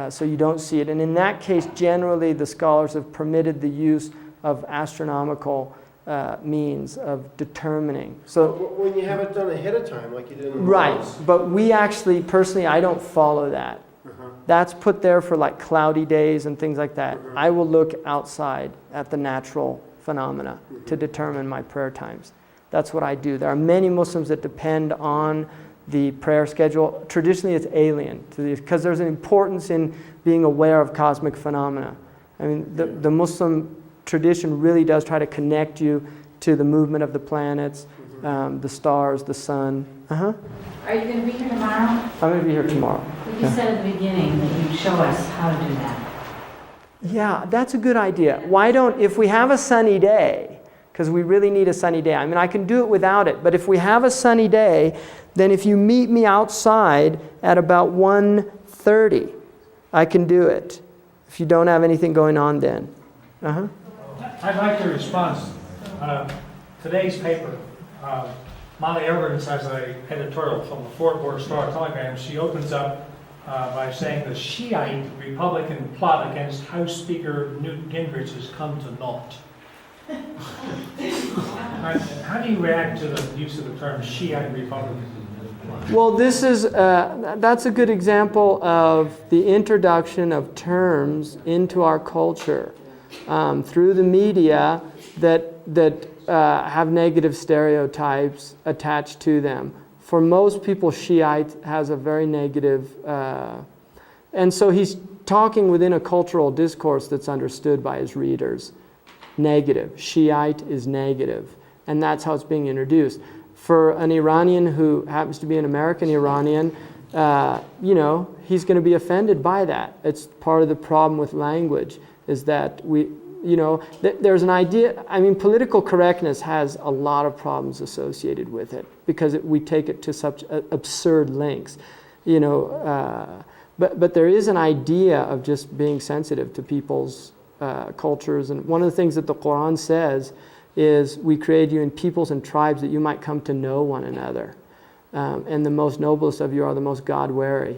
so you don't see it. And in that case, generally the scholars have permitted the use of astronomical means of determining. So when you have it done ahead of time, like you did in the right, mosque. but we actually, personally, I don't follow that. That's put there for like cloudy days and things like that. I will look outside at the natural phenomena to determine my prayer times. That's what I do. There are many Muslims that depend on the prayer schedule. Traditionally, it's alien because there's an importance in being aware of cosmic phenomena. I mean, the Muslim tradition really does try to connect you to the movement of the planets, the stars, the sun. Are you going to be here tomorrow? I'm going to be here tomorrow. You said at the beginning that you'd show us how to do that. Yeah, that's a good idea. Why don't, if we have a sunny day, because we really need a sunny day. I mean, I can do it without it, but if we have a sunny day, then if you meet me outside at about 1:30, I can do it. If you don't have anything going on then. I'd like to respond. Today's paper, Molly Evans has an editorial from the Fort Worth Star-Telegram. She opens up by saying the Shiite Republican plot against House Speaker Newt Gingrich has come to naught. How do you react to the use of the term Shiite Republican? Well, that's a good example of the introduction of terms into our culture through the media that have negative stereotypes attached to them. For most people, Shiite has a very negative And so he's talking within a cultural discourse that's understood by his readers. Negative. Shiite is negative. And that's how it's being introduced. For an Iranian who happens to be an American Iranian, he's going to be offended by that. It's part of the problem with language, is that there's an idea, political correctness has a lot of problems associated with it because we take it to such absurd lengths, but there is an idea of just being sensitive to people's cultures. And one of the things that the Quran says is, we created you in peoples and tribes that you might come to know one another. And the most noblest of you are the most God-wary.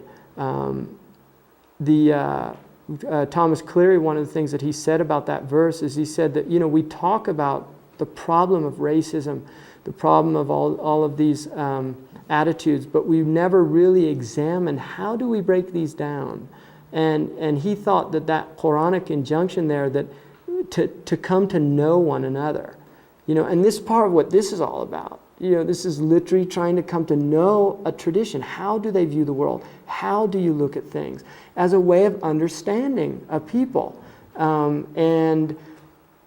Thomas Cleary, one of the things that he said about that verse is, he said that, we talk about the problem of racism, the problem of all of these attitudes, but we've never really examined how do we break these down. And he thought that Quranic injunction there, that to come to know one another, and this part of what this is all about. This is literally trying to come to know a tradition. How do they view the world? How do you look at things? As a way of understanding a people. And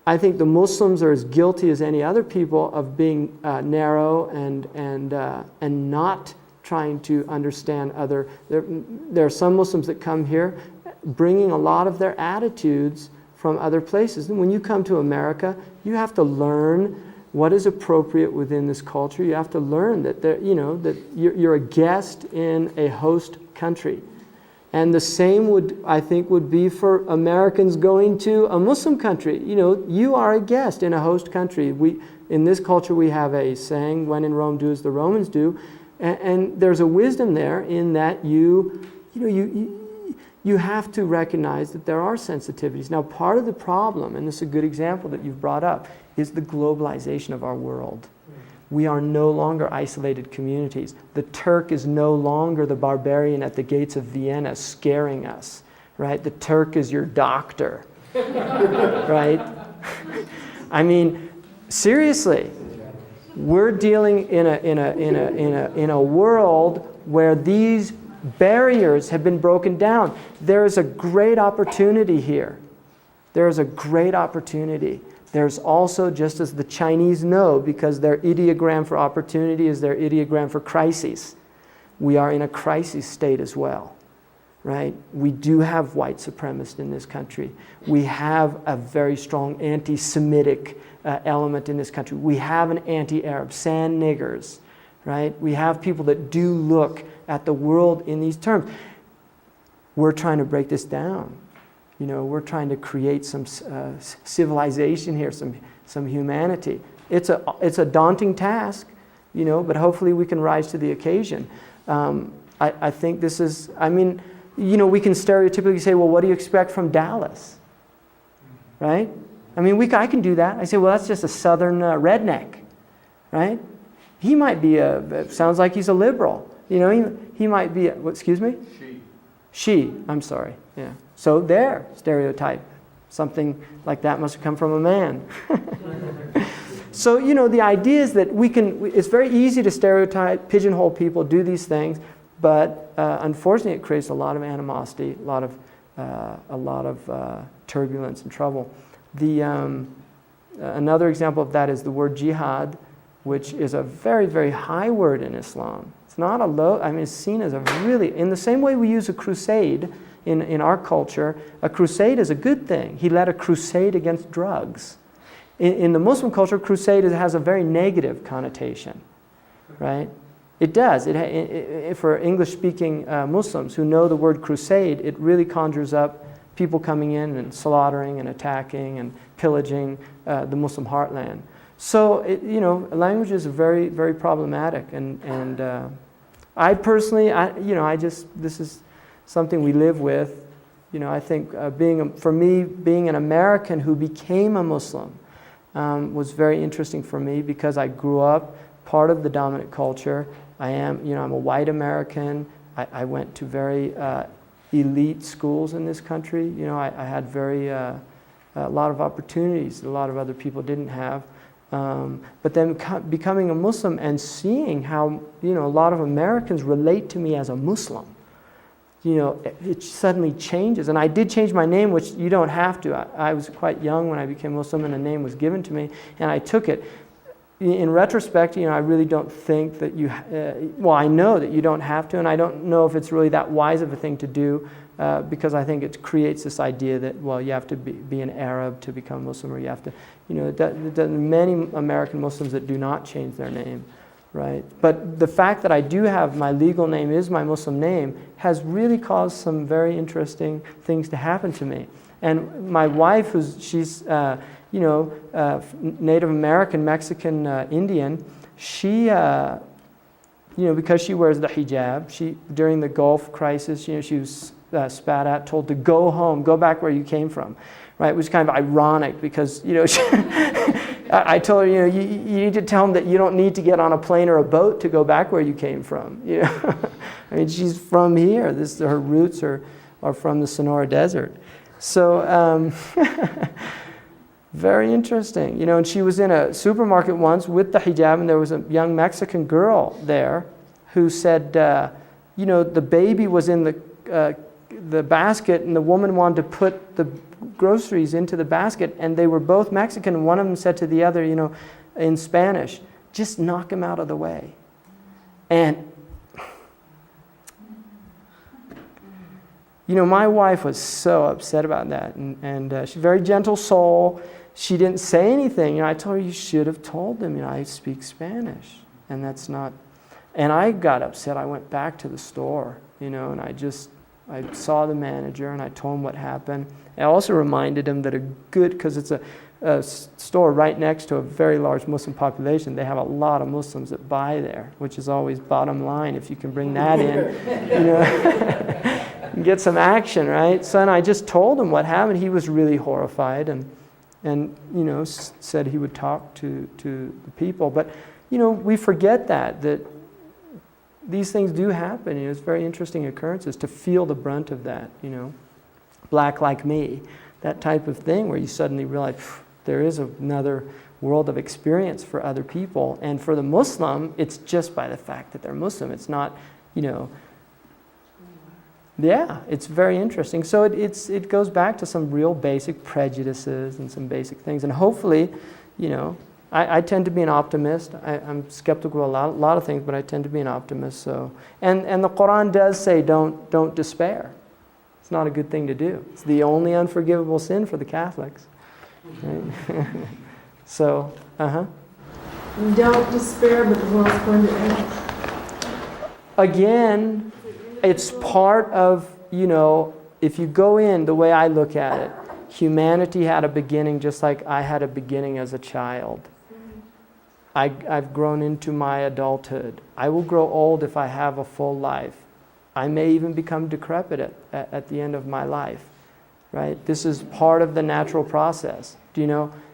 I think the Muslims are as guilty as any other people of being narrow and not trying to understand other. There are some Muslims that come here bringing a lot of their attitudes from other places. And when you come to America, you have to learn what is appropriate within this culture. You have to learn that that you're a guest in a host country. And the same would be for Americans going to a Muslim country. You are a guest in a host country. In this culture we have a saying, when in Rome, do as the Romans do. And there's a wisdom there in that you have to recognize that there are sensitivities. Now, part of the problem, and this is a good example that you've brought up, is the globalization of our world. We are no longer isolated communities. The Turk is no longer the barbarian at the gates of Vienna scaring us, right? The Turk is your doctor, right? Seriously, we're dealing in a world where these barriers have been broken down. There is a great opportunity here. There is a great opportunity. There's also, just as the Chinese know, because their ideogram for opportunity is their ideogram for crises, we are in a crisis state as well, right? We do have white supremacists in this country. We have a very strong anti-Semitic element in this country. We have an anti-Arab, sand niggers, right? We have people that do look at the world in these terms. We're trying to break this down. We're trying to create some civilization here, some humanity. It's a daunting task, but hopefully we can rise to the occasion. I think this is, we can stereotypically say, well, what do you expect from Dallas? Right? I can do that. I say, well, that's just a southern redneck, right? He might be sounds like he's a liberal. He might be, excuse me? She, I'm sorry, yeah. So there, stereotype. Something like that must have come from a man. So, the idea is that it's very easy to stereotype, pigeonhole people, do these things, but unfortunately it creates a lot of animosity, a lot of turbulence and trouble. Another example of that is the word jihad, which is a very, very high word in Islam. It's not a low, it's seen as a really, in the same way we use a crusade in our culture, a crusade is a good thing. He led a crusade against drugs. In the Muslim culture, crusade has a very negative connotation, right? It does. For English-speaking Muslims who know the word crusade, it really conjures up people coming in and slaughtering and attacking and pillaging the Muslim heartland. So, language is very, very problematic. And I personally, this is something we live with. I think for me, being an American who became a Muslim was very interesting for me because I grew up part of the dominant culture. I'm a white American. I went to very elite schools in this country. I had a lot of opportunities that a lot of other people didn't have. But then becoming a Muslim and seeing how, a lot of Americans relate to me as a Muslim. it suddenly changes. And I did change my name, which you don't have to. I was quite young when I became Muslim, and a name was given to me, and I took it. In retrospect, I really don't think that I know that you don't have to, and I don't know if it's really that wise of a thing to do, because I think it creates this idea that, you have to be an Arab to become Muslim, or you have to, many American Muslims that do not change their name, right? But the fact that I do have my legal name is my Muslim name has really caused some very interesting things to happen to me. And my wife, she's Native American, Mexican, Indian, she, because she wears the hijab, during the Gulf crisis, she was spat at, told to go home, go back where you came from, right? It was kind of ironic because, I told her, you need to tell them that you don't need to get on a plane or a boat to go back where you came from. I mean, she's from here. Her roots are from the Sonora Desert. So, very interesting. And she was in a supermarket once with the hijab, and there was a young Mexican girl there who said, the baby was in the basket, and the woman wanted to put the groceries into the basket, and they were both Mexican, and one of them said to the other, in Spanish, just knock him out of the way. And my wife was so upset about that, and she's a very gentle soul. She didn't say anything. I told her, you should have told them, I speak Spanish, and that's not. And I got upset. I went back to the store, and I saw the manager, and I told him what happened. I also reminded him that because it's a store right next to a very large Muslim population, they have a lot of Muslims that buy there, which is always bottom line. If you can bring that in, get some action, right? So and I just told him what happened. He was really horrified, and said he would talk to the people. But we forget that these things do happen. It's very interesting occurrences to feel the brunt of that. Black like me, that type of thing where you suddenly realize there is another world of experience for other people. And for the Muslim, it's just by the fact that they're Muslim. It's not, yeah, it's very interesting. So it goes back to some real basic prejudices and some basic things. And hopefully, I tend to be an optimist. I'm skeptical of a lot of things, but I tend to be an optimist. So, and the Quran does say don't despair. It's not a good thing to do. It's the only unforgivable sin for the Catholics. Right? So, Don't despair, but the world's going to end. Again, it's part of, if you go in, the way I look at it, humanity had a beginning just like I had a beginning as a child. I've grown into my adulthood. I will grow old if I have a full life. I may even become decrepit at the end of my life, right? This is part of the natural process.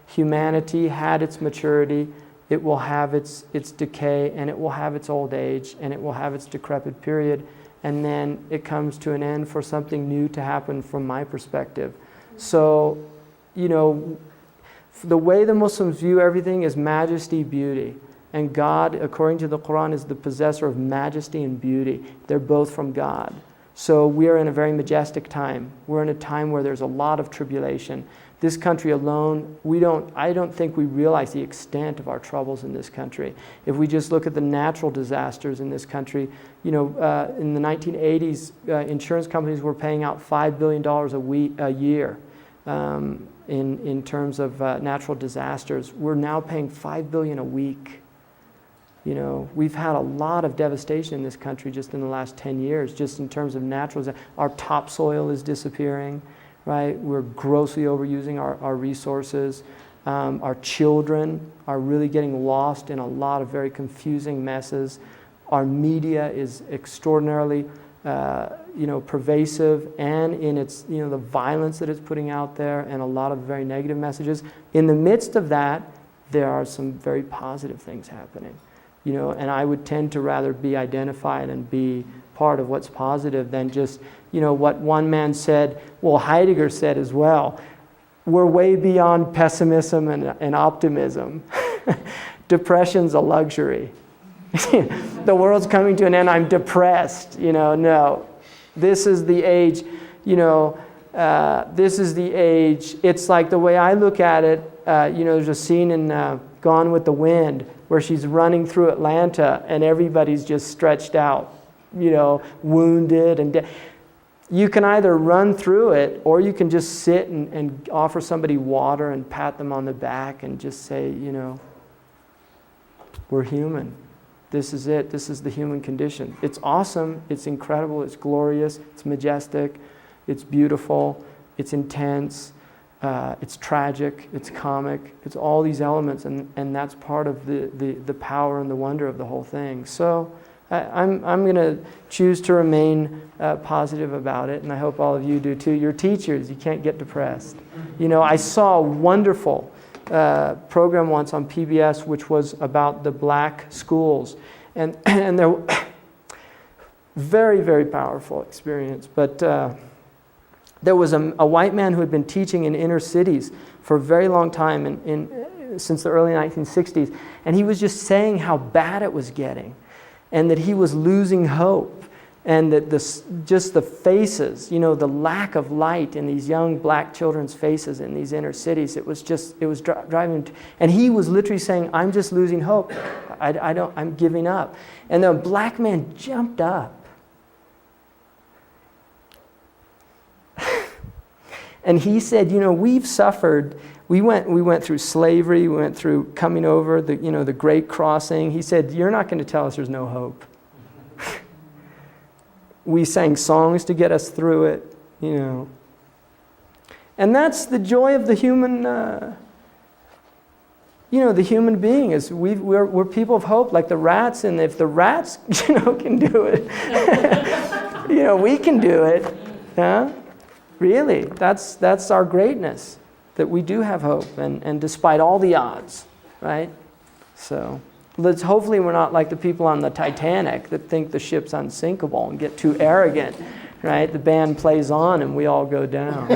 Humanity had its maturity, it will have its decay, and it will have its old age, and it will have its decrepit period, and then it comes to an end for something new to happen from my perspective. So, the way the Muslims view everything is majesty, beauty. And God, according to the Quran, is the possessor of majesty and beauty. They're both from God. So we are in a very majestic time. We're in a time where there's a lot of tribulation. This country alone, I don't think we realize the extent of our troubles in this country. If we just look at the natural disasters in this country, in the 1980s, insurance companies were paying out $5 billion a year in terms of natural disasters. We're now paying $5 billion a week. We've had a lot of devastation in this country just in the last 10 years, just in terms of natural disasters. Our topsoil is disappearing, right? We're grossly overusing our resources. Our children are really getting lost in a lot of very confusing messes. Our media is extraordinarily, pervasive, and in its, the violence that it's putting out there, and a lot of very negative messages. In the midst of that, there are some very positive things happening. And I would tend to rather be identified and be part of what's positive than just, what one man said, well, Heidegger said as well, we're way beyond pessimism and optimism. Depression's a luxury. The world's coming to an end, I'm depressed. No, This is the age, this is the age. It's like the way I look at it, there's a scene in Gone with the Wind where she's running through Atlanta and everybody's just stretched out, wounded and dead. You can either run through it or you can just sit and offer somebody water and pat them on the back and just say, we're human. This is it. This is the human condition. It's awesome. It's incredible. It's glorious. It's majestic. It's beautiful. It's intense. It's tragic. It's comic. It's all these elements, and that's part of the power and the wonder of the whole thing. So I'm going to choose to remain positive about it, and I hope all of you do too. You're teachers. You can't get depressed. I saw a wonderful program once on PBS which was about the black schools, and they're very, very powerful experience. But there was a white man who had been teaching in inner cities for a very long time, since the early 1960s, and he was just saying how bad it was getting, and that he was losing hope. And that just the faces, the lack of light in these young black children's faces in these inner cities, it was driving him. And he was literally saying, I'm just losing hope. I'm giving up. And the black man jumped up. And he said, we've suffered. We went through slavery. We went through coming over the Great Crossing. He said, you're not going to tell us there's no hope. We sang songs to get us through it, And that's the joy of the human, the human being is we're people of hope, like the rats. And if the rats, can do it, we can do it. Yeah? Really, that's our greatness, that we do have hope, and despite all the odds, right? So. Hopefully we're not like the people on the Titanic that think the ship's unsinkable and get too arrogant, right? The band plays on and we all go down.